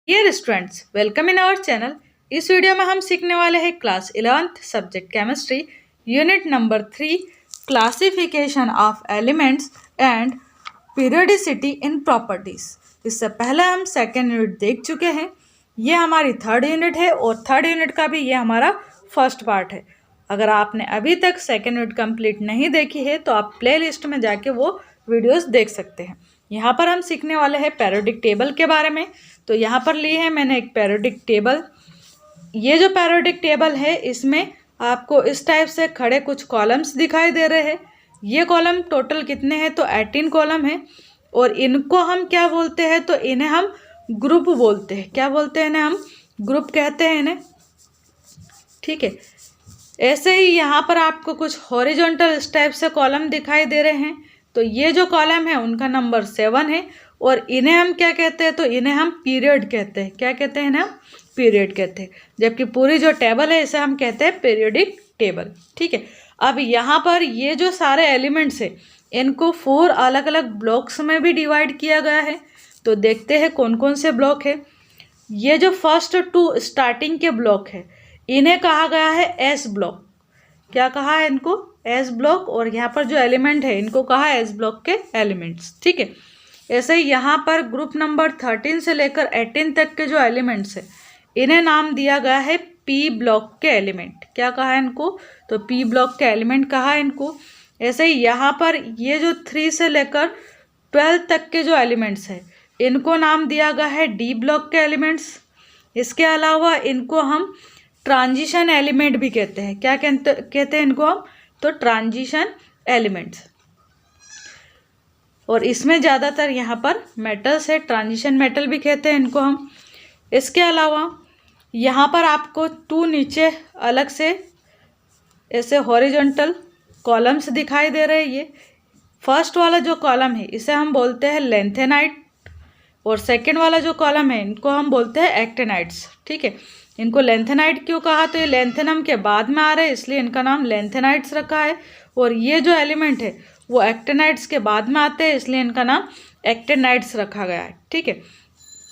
Dear students, welcome in our channel. इस video में हम सीखने वाले हैं class 11th subject chemistry, unit number 3, classification of elements and periodicity in properties. इससे पहले हम सेकेंड यूनिट देख चुके हैं। ये हमारी थर्ड यूनिट है और थर्ड यूनिट का भी ये हमारा फर्स्ट पार्ट है। अगर आपने अभी तक सेकेंड यूनिट कंप्लीट नहीं देखी है तो आप प्ले लिस्ट में जाके वो वीडियोस देख सकते हैं। यहाँ पर हम सीखने वाले हैं पैरियोडिक टेबल के बारे में। तो यहाँ पर ली है मैंने एक पैरियोडिक टेबल। ये जो पैरियोडिक टेबल है इसमें आपको इस टाइप से खड़े कुछ कॉलम्स दिखाई दे रहे हैं। ये कॉलम टोटल कितने हैं तो 18 कॉलम है और इनको हम क्या बोलते हैं तो इन्हें हम ग्रुप बोलते हैं। क्या बोलते हैं इन्हें? हम ग्रुप कहते हैं इन्हें। ठीक है, ऐसे ही यहाँ पर आपको कुछ हॉरिजॉन्टल इस टाइप से कॉलम दिखाई दे रहे हैं। तो ये जो कॉलम है उनका नंबर 7 है और इन्हें हम क्या कहते हैं तो इन्हें हम पीरियड कहते हैं। क्या कहते हैं इन्हें? हम पीरियड कहते हैं। जबकि पूरी जो टेबल है इसे हम कहते हैं पीरियोडिक टेबल। ठीक है, अब यहाँ पर ये जो सारे एलिमेंट्स है इनको 4 अलग अलग ब्लॉक्स में भी डिवाइड किया गया है। तो देखते हैं कौन कौन से ब्लॉक है। ये जो फर्स्ट 2 स्टार्टिंग के ब्लॉक है इन्हें कहा गया है एस ब्लॉक। क्या कहा है इनको? S block. और यहाँ पर जो एलिमेंट है इनको कहा है एस ब्लॉक के एलिमेंट्स। ठीक है, ऐसे ही यहाँ पर ग्रुप नंबर 13 से लेकर 18 तक के जो एलिमेंट्स है इन्हें नाम दिया गया है पी ब्लॉक के एलिमेंट। क्या कहा है इनको? तो पी ब्लॉक के एलिमेंट कहा है इनको। ऐसे ही यहाँ पर ये जो 3 से लेकर 12 तक के जो एलिमेंट्स है इनको नाम दिया गया है डी ब्लॉक के एलिमेंट्स। इसके अलावा इनको हम ट्रांजिशन एलिमेंट भी कहते हैं। क्या कहते हैं इनको हम? तो ट्रांजिशन एलिमेंट्स। और इसमें ज़्यादातर यहाँ पर मेटल्स है, ट्रांजिशन मेटल भी कहते हैं इनको हम। इसके अलावा यहाँ पर आपको 2 नीचे अलग से ऐसे हॉरिजॉन्टल कॉलम्स दिखाई दे रहे हैं। ये फर्स्ट वाला जो कॉलम है इसे हम बोलते हैं लेंथेनाइट और सेकेंड वाला जो कॉलम है इनको हम बोलते हैं एक्टेनाइट्स। ठीक है, इनको लेंथेनाइट क्यों कहा? तो ये लेंथेनम के बाद में आ रहे हैं इसलिए इनका नाम लेंथेनाइट्स रखा है। और ये जो एलिमेंट है वो एक्टेनाइट्स के बाद में आते हैं इसलिए इनका नाम एक्टेनाइट्स रखा गया है। ठीक है,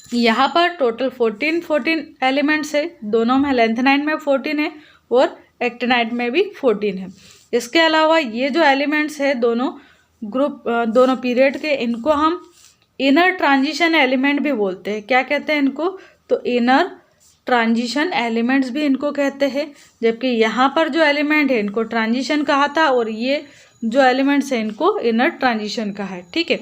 यहाँ पर टोटल 14 एलिमेंट्स है। दोनों में लेंथेनाइट में 14 है और एक्टेनाइट में भी 14 है। इसके अलावा ये जो एलिमेंट्स है दोनों पीरियड के इनको हम इनर ट्रांजिशन एलिमेंट भी बोलते हैं। क्या कहते हैं इनको? तो इनर ट्रांजिशन एलिमेंट्स भी इनको कहते हैं। जबकि यहाँ पर जो एलिमेंट है इनको ट्रांजिशन कहा था और ये जो एलिमेंट्स हैं इनको इनर ट्रांजिशन कहा है। ठीक है,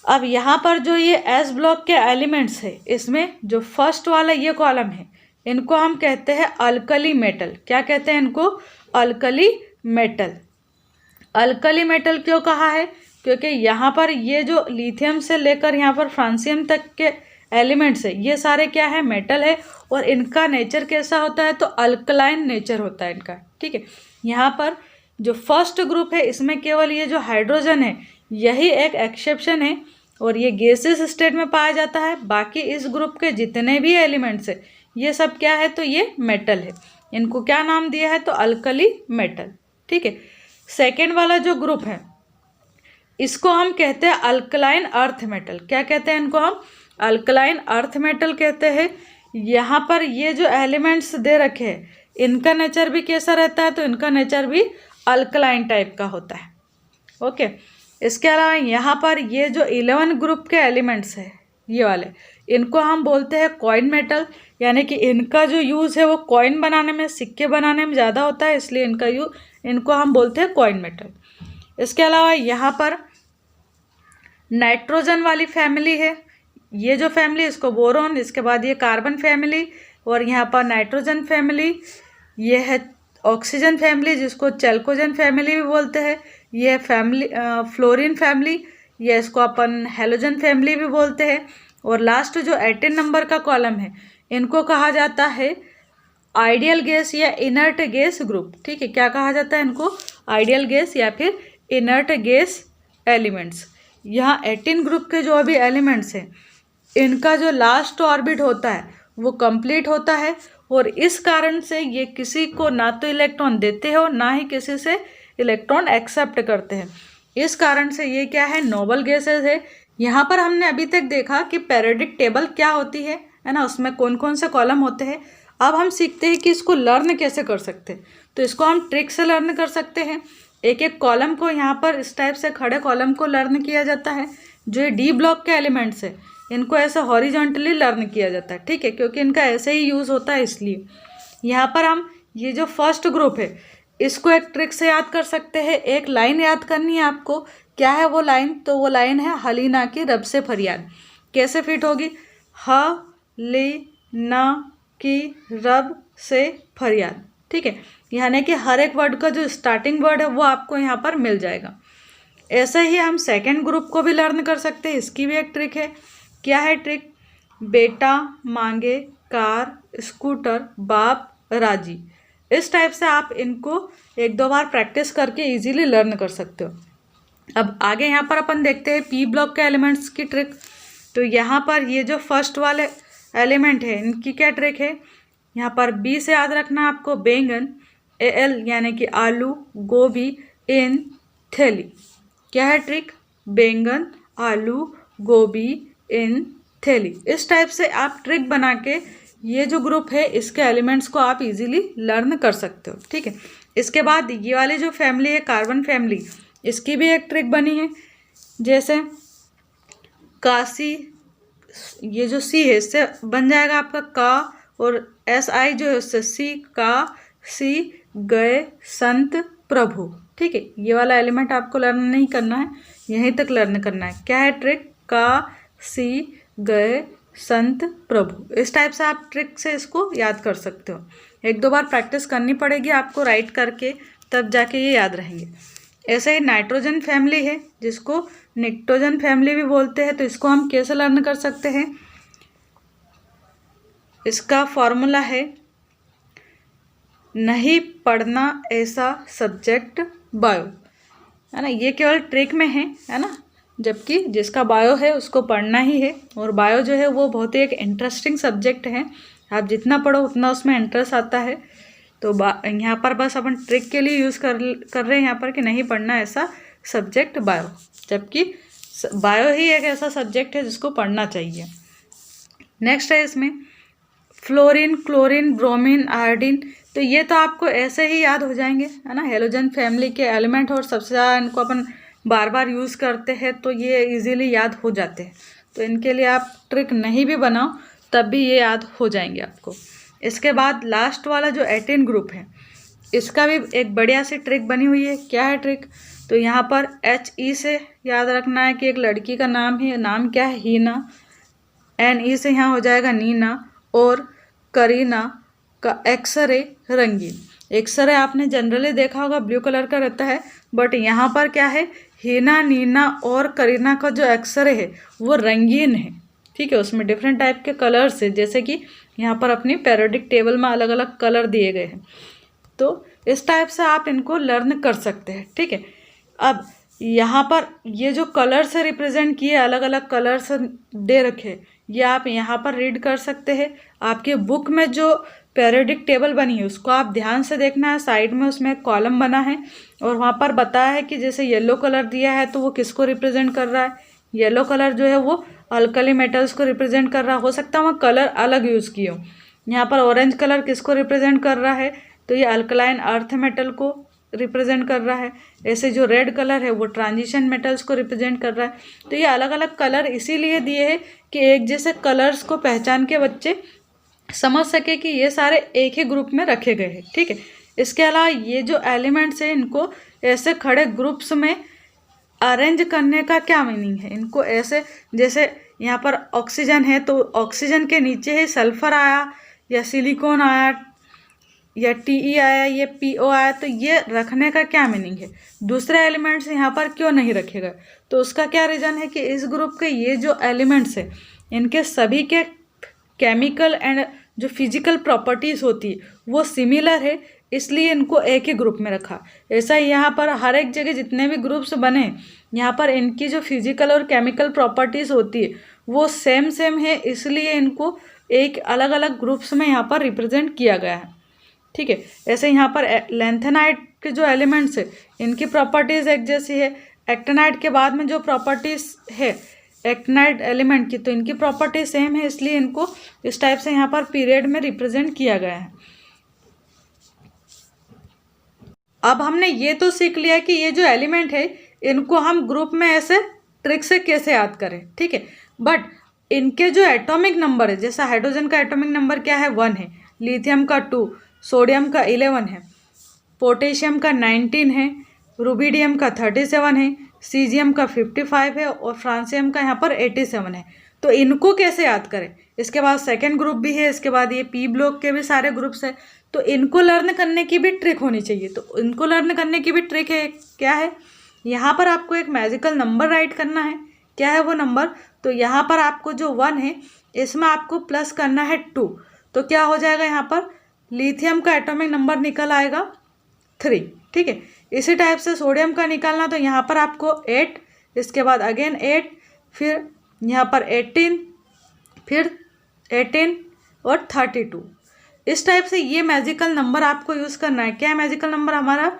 अब यहाँ पर जो ये एस ब्लॉक के एलिमेंट्स है इसमें जो फर्स्ट वाला ये कॉलम है इनको हम कहते हैं अल्कली मेटल। क्या कहते हैं इनको? Alkali metal. अल्कली मेटल क्यों कहा है? क्योंकि यहाँ पर ये जो लिथियम से लेकर यहाँ पर फ्रांसियम तक के एलिमेंट्स है ये सारे क्या है? मेटल है। और इनका नेचर कैसा होता है? तो अल्कलाइन नेचर होता है इनका। ठीक है, यहाँ पर जो फर्स्ट ग्रुप है इसमें केवल ये जो हाइड्रोजन है यही एक एक्सेप्शन है और ये गैसेस स्टेट में पाया जाता है। बाकी इस ग्रुप के जितने भी एलिमेंट्स है ये सब क्या है? तो ये मेटल है। इनको क्या नाम दिया है? तो अल्कली मेटल। ठीक है, सेकेंड वाला जो ग्रुप है इसको हम कहते हैं अल्कलाइन अर्थ मेटल। क्या कहते हैं इनको हम? अल्कलाइन अर्थ मेटल कहते हैं। यहाँ पर ये जो एलिमेंट्स दे रखे हैं इनका नेचर भी कैसा रहता है? तो इनका नेचर भी अल्कलाइन टाइप का होता है। ओके, इसके अलावा यहाँ पर ये जो 11 ग्रुप के एलिमेंट्स है ये वाले इनको हम बोलते हैं कॉइन मेटल। यानी कि इनका जो यूज़ है वो कॉइन बनाने में, सिक्के बनाने में ज़्यादा होता है इसलिए इनको हम बोलते हैं कॉइन मेटल। इसके अलावा यहाँ पर नाइट्रोजन वाली फैमिली है। ये जो फैमिली इसको बोरोन, इसके बाद ये कार्बन फैमिली और यहाँ पर नाइट्रोजन फैमिली। ये है ऑक्सीजन फैमिली जिसको चैल्कोजन फैमिली भी बोलते हैं। ये फैमिली फ्लोरीन फैमिली, ये इसको अपन हेलोजन फैमिली भी बोलते हैं। और लास्ट जो 18 नंबर का कॉलम है इनको कहा जाता है आइडियल गैस या इनर्ट गैस ग्रुप। ठीक है, क्या कहा जाता है इनको? आइडियल गैस या फिर इनर्ट गैस एलिमेंट्स। यहाँ 18 ग्रुप के जो भी एलिमेंट्स हैं इनका जो लास्ट ऑर्बिट होता है वो कंप्लीट होता है और इस कारण से ये किसी को ना तो इलेक्ट्रॉन देते हो ना ही किसी से इलेक्ट्रॉन एक्सेप्ट करते हैं। इस कारण से ये क्या है? नोबल गैसेस है। यहाँ पर हमने अभी तक देखा कि पीरियोडिक टेबल क्या होती है ना, उसमें कौन कौन से कॉलम होते हैं। अब हम सीखते हैं कि इसको लर्न कैसे कर सकते हैं। तो इसको हम ट्रिक से लर्न कर सकते हैं। एक एक कॉलम को यहाँ पर इस टाइप से खड़े कॉलम को लर्न किया जाता है। जो ये डी ब्लॉक के एलिमेंट्स है इनको ऐसे हॉरिजॉन्टली लर्न किया जाता है, ठीक है, क्योंकि इनका ऐसे ही यूज़ होता है इसलिए। यहाँ पर हम ये जो फर्स्ट ग्रुप है इसको एक ट्रिक से याद कर सकते हैं। एक लाइन याद करनी है आपको। क्या है वो लाइन? तो वो लाइन है हलीना की रब से फरियाद। कैसे फिट होगी? हलीना की रब से फरियाद, ठीक है। यानी कि हर एक वर्ड का जो स्टार्टिंग वर्ड है वो आपको यहाँ पर मिल जाएगा। ऐसे ही हम सेकेंड ग्रुप को भी लर्न कर सकते हैं। इसकी भी एक ट्रिक है। क्या है ट्रिक? बेटा मांगे कार स्कूटर बाप राजी। इस टाइप से आप इनको एक दो बार प्रैक्टिस करके इजीली लर्न कर सकते हो। अब आगे यहाँ पर अपन देखते हैं पी ब्लॉक के एलिमेंट्स की ट्रिक। तो यहाँ पर ये जो फर्स्ट वाले एलिमेंट है इनकी क्या ट्रिक है? यहाँ पर बी से याद रखना है आपको बैंगन, एल यानी कि आलू, गोभी, इन थैली। क्या है ट्रिक? बैंगन आलू गोभी इन थैली। इस टाइप से आप ट्रिक बना के ये जो ग्रुप है इसके एलिमेंट्स को आप इजीली लर्न कर सकते हो, ठीक है। इसके बाद ये वाली जो फैमिली है कार्बन फैमिली, इसकी भी एक ट्रिक बनी है। जैसे काशी, ये जो सी है इससे बन जाएगा आपका का, और एस आई जो है उससे सी, का सी गए संत प्रभु, ठीक है। ये वाला एलिमेंट आपको लर्न नहीं करना है, यहीं तक लर्न करना है। क्या है ट्रिक? का सी गए संत प्रभु। इस टाइप से आप ट्रिक से इसको याद कर सकते हो। एक दो बार प्रैक्टिस करनी पड़ेगी आपको राइट करके, तब जाके ये याद रहेंगे। ऐसे ही नाइट्रोजन फैमिली है जिसको निक्टोजन फैमिली भी बोलते हैं। तो इसको हम कैसे लर्न कर सकते हैं? इसका फॉर्मूला है नहीं पढ़ना ऐसा सब्जेक्ट बायो, है ना। ये केवल ट्रिक में है ना, जबकि जिसका बायो है उसको पढ़ना ही है। और बायो जो है वो बहुत ही एक इंटरेस्टिंग सब्जेक्ट है। आप जितना पढ़ो उतना उसमें इंटरेस्ट आता है। तो यहाँ पर बस अपन ट्रिक के लिए यूज़ कर रहे हैं यहाँ पर कि नहीं पढ़ना ऐसा सब्जेक्ट बायो, जबकि बायो ही एक ऐसा सब्जेक्ट है जिसको पढ़ना चाहिए। नेक्स्ट है इसमें फ्लोरीन, क्लोरीन, ब्रोमीन, आयोडीन। तो ये तो आपको ऐसे ही याद हो जाएंगे, है ना, हेलोजन फैमिली के एलिमेंट, और सबसे ज़्यादा इनको अपन बार बार यूज़ करते हैं तो ये इजीली याद हो जाते हैं। तो इनके लिए आप ट्रिक नहीं भी बनाओ तब भी ये याद हो जाएंगे आपको। इसके बाद लास्ट वाला जो 18 ग्रुप है इसका भी एक बढ़िया सी ट्रिक बनी हुई है। क्या है ट्रिक? तो यहाँ पर HE से याद रखना है कि एक लड़की का नाम है। नाम क्या है? हीना। NE से यहाँ हो जाएगा नीना, और करीना का एक्सरे रंगीन। एक्सरे आपने जनरली देखा होगा ब्लू कलर का रहता है, बट यहाँ पर क्या है? हीना, नीना और करीना का जो एक्सरे है वो रंगीन है, ठीक है। उसमें डिफरेंट टाइप के कलर्स है, जैसे कि यहाँ पर अपनी पीरियोडिक टेबल में अलग अलग कलर दिए गए हैं। तो इस टाइप से आप इनको लर्न कर सकते हैं, ठीक है। अब यहाँ पर ये जो कलर से रिप्रेजेंट किए अलग अलग कलर्स दे रखे, ये आप यहाँ पर रीड कर सकते हैं। आपके बुक में जो पीरियोडिक टेबल बनी है उसको आप ध्यान से देखना है। साइड में उसमें एक कॉलम बना है और वहाँ पर बताया है कि जैसे येलो कलर दिया है तो वो किसको रिप्रेजेंट कर रहा है। येलो कलर जो है वो अल्कली मेटल्स को रिप्रेजेंट कर रहा हो सकता है वहाँ कलर अलग यूज़ किए हो। यहाँ पर ऑरेंज कलर किसको रिप्रेजेंट कर रहा है? तो ये अल्कलाइन अर्थ मेटल को रिप्रेजेंट कर रहा है। ऐसे जो रेड कलर है वो ट्रांजिशन मेटल्स को रिप्रेजेंट कर रहा है। तो ये अलग अलग कलर इसीलिए दिए हैं कि एक जैसे कलर्स को पहचान के बच्चे समझ सके कि ये सारे एक ही ग्रुप में रखे गए हैं, ठीक है। इसके अलावा ये जो एलिमेंट्स हैं इनको ऐसे खड़े ग्रुप्स में अरेंज करने का क्या मीनिंग है? इनको ऐसे, जैसे यहाँ पर ऑक्सीजन है तो ऑक्सीजन के नीचे ही सल्फर आया या सिलिकॉन आया या TE आया, ये PO आया, तो ये रखने का क्या मीनिंग है? दूसरे एलिमेंट्स यहाँ पर क्यों नहीं रखे गए? तो उसका क्या रीज़न है कि इस ग्रुप के ये जो एलिमेंट्स है इनके सभी के केमिकल एंड जो फिजिकल प्रॉपर्टीज़ होती है वो सिमिलर है, इसलिए इनको एक ही ग्रुप में रखा। ऐसा ही यहाँ पर हर एक जगह जितने भी ग्रुप्स बने यहाँ पर इनकी जो फिजिकल और केमिकल प्रॉपर्टीज़ होती है वो सेम है, इसलिए इनको एक अलग अलग ग्रुप्स में यहाँ पर रिप्रेजेंट किया गया है, ठीक है। ऐसे यहाँ पर लैंथेनाइट के जो एलिमेंट्स है इनकी प्रॉपर्टीज़ एक जैसी है। एक्टिनाइट के बाद में जो प्रॉपर्टीज़ है एक्टिनाइड एलिमेंट की, तो इनकी प्रॉपर्टी सेम है, इसलिए इनको इस टाइप से यहाँ पर पीरियड में रिप्रेजेंट किया गया है। अब हमने ये तो सीख लिया कि ये जो एलिमेंट है इनको हम ग्रुप में ऐसे ट्रिक से कैसे याद करें, ठीक है। बट इनके जो एटॉमिक नंबर है, जैसा हाइड्रोजन का एटॉमिक नंबर क्या है 1 है, लिथियम का 2, सोडियम का 11 है, पोटेशियम का 19 है, रुबिडियम का 37 है, सीजियम का 55 है और फ्रांसियम का यहाँ पर 87 है। तो इनको कैसे याद करें। इसके बाद सेकेंड ग्रुप भी है, इसके बाद ये पी ब्लॉक के भी सारे ग्रुप्स है, तो इनको लर्न करने की भी ट्रिक होनी चाहिए। तो इनको लर्न करने की भी ट्रिक है, क्या है, यहाँ पर आपको एक मैजिकल नंबर राइट करना है। क्या है वो नंबर, तो यहाँ पर आपको जो 1 है इसमें आपको प्लस करना है 2, तो क्या हो जाएगा, यहाँ पर लिथियम का एटॉमिक नंबर निकल आएगा 3, ठीक है। इसी टाइप से सोडियम का निकालना, तो यहाँ पर आपको 8, इसके बाद अगेन 8, फिर यहाँ पर 18, फिर 18 और 32। इस टाइप से ये मैजिकल नंबर आपको यूज़ करना है। क्या है मैजिकल नंबर हमारा,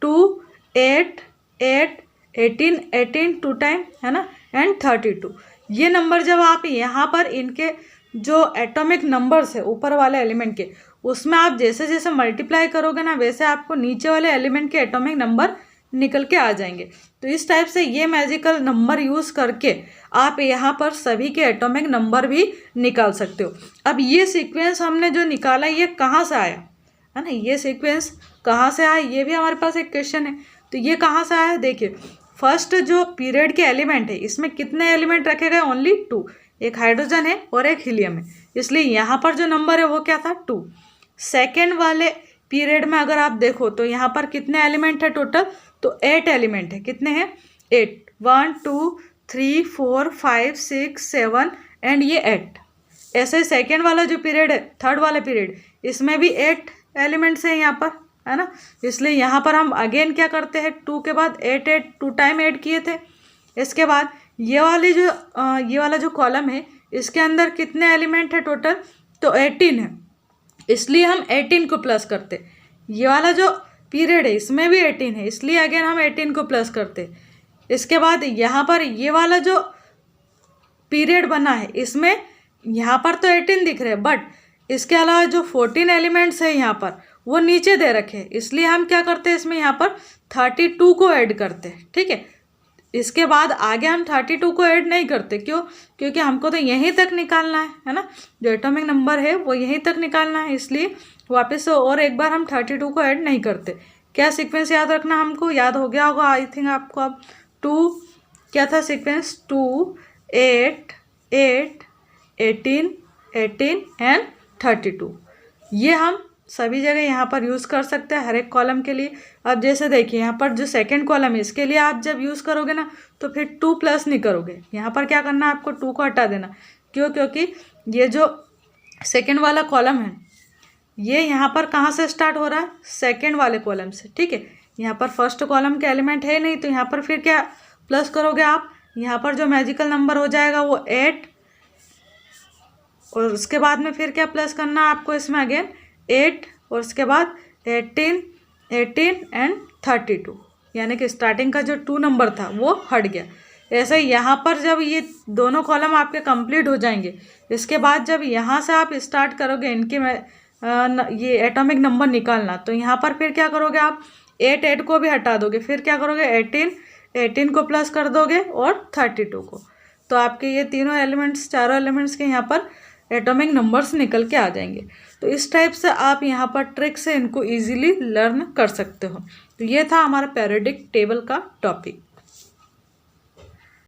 2, 8, 8, 18, 18 2 टाइम है ना, एंड 32। ये नंबर जब आप यहाँ पर इनके जो एटॉमिक नंबर्स है ऊपर वाले एलिमेंट के, उसमें आप जैसे जैसे मल्टीप्लाई करोगे ना, वैसे आपको नीचे वाले एलिमेंट के एटॉमिक नंबर निकल के आ जाएंगे। तो इस टाइप से ये मैजिकल नंबर यूज़ करके आप यहाँ पर सभी के एटॉमिक नंबर भी निकाल सकते हो। अब ये सीक्वेंस हमने जो निकाला ये कहाँ से आया है ना, ये सीक्वेंस कहाँ से आया, ये भी हमारे पास एक क्वेश्चन है। तो ये कहाँ से आया है, देखिए फर्स्ट जो पीरियड के एलिमेंट है इसमें कितने एलिमेंट रखे गए, ओनली 2, एक हाइड्रोजन है और एक हीलियम है, इसलिए यहाँ पर जो नंबर है वो क्या था 2। सेकेंड वाले पीरियड में अगर आप देखो तो यहाँ पर कितने एलिमेंट है टोटल, तो 8 एलिमेंट है। कितने हैं, 8, 1 2 3 4 5 6 7 एंड ये 8। ऐसे सेकेंड वाला जो पीरियड है, थर्ड वाला पीरियड, इसमें भी 8 एलिमेंट्स हैं यहाँ पर, है ना। इसलिए यहाँ पर हम अगेन क्या करते हैं, 2 के बाद 8 8 2 टाइम ऐड किए थे। इसके बाद ये वाला जो कॉलम है इसके अंदर कितने एलिमेंट है टोटल, तो 18 है, इसलिए हम 18 को प्लस करते। ये वाला जो पीरियड है इसमें भी 18 है, इसलिए अगेन हम 18 को प्लस करते। इसके बाद यहाँ पर ये वाला जो पीरियड बना है इसमें यहाँ पर तो 18 दिख रहे हैं, बट इसके अलावा जो 14 एलिमेंट्स है यहाँ पर वो नीचे दे रखे हैं, इसलिए हम क्या करते हैं इसमें यहाँ पर 32 को ऐड करते हैं, ठीक है। इसके बाद आगे हम 32 को ऐड नहीं करते, क्यों, क्योंकि हमको तो यहीं तक निकालना है ना, जो एटॉमिक नंबर है वो यहीं तक निकालना है, इसलिए वापस से और एक बार हम 32 को ऐड नहीं करते। क्या सीक्वेंस याद रखना, हमको याद हो गया होगा आई थिंक आपको। अब 2 क्या था सीक्वेंस, 2 8 8 18 18 एंड 32। ये हम सभी जगह यहाँ पर यूज़ कर सकते हैं हर एक कॉलम के लिए। अब जैसे देखिए यहाँ पर जो सेकंड कॉलम है इसके लिए आप जब यूज़ करोगे ना तो फिर 2 प्लस नहीं करोगे, यहाँ पर क्या करना है आपको 2 को हटा देना। क्यों, क्योंकि ये जो सेकंड वाला कॉलम है ये यहाँ पर कहाँ से स्टार्ट हो रहा है, सेकंड वाले कॉलम से, ठीक है। यहाँ पर फर्स्ट कॉलम के एलिमेंट है नहीं, तो यहाँ पर फिर क्या प्लस करोगे आप, यहाँ पर जो मैजिकल नंबर हो जाएगा वो 8, और उसके बाद में फिर क्या प्लस करना है आपको इसमें अगेन 8, और उसके बाद 18 18 एंड 32, यानी कि स्टार्टिंग का जो 2 नंबर था वो हट गया। ऐसे यहाँ पर जब ये दोनों कॉलम आपके कंप्लीट हो जाएंगे, इसके बाद जब यहाँ से आप स्टार्ट करोगे इनके ये एटॉमिक नंबर निकालना, तो यहाँ पर फिर क्या करोगे आप 8 8 को भी हटा दोगे, फिर क्या करोगे 18 18 को प्लस कर दोगे और 32 को, तो आपके ये तीनों एलिमेंट्स, चारों एलिमेंट्स के यहाँ पर एटॉमिक नंबर्स निकल के आ जाएंगे। तो इस टाइप से आप यहाँ पर ट्रिक से इनको इजीली लर्न कर सकते हो। तो ये था हमारा पीरियोडिक टेबल का टॉपिक।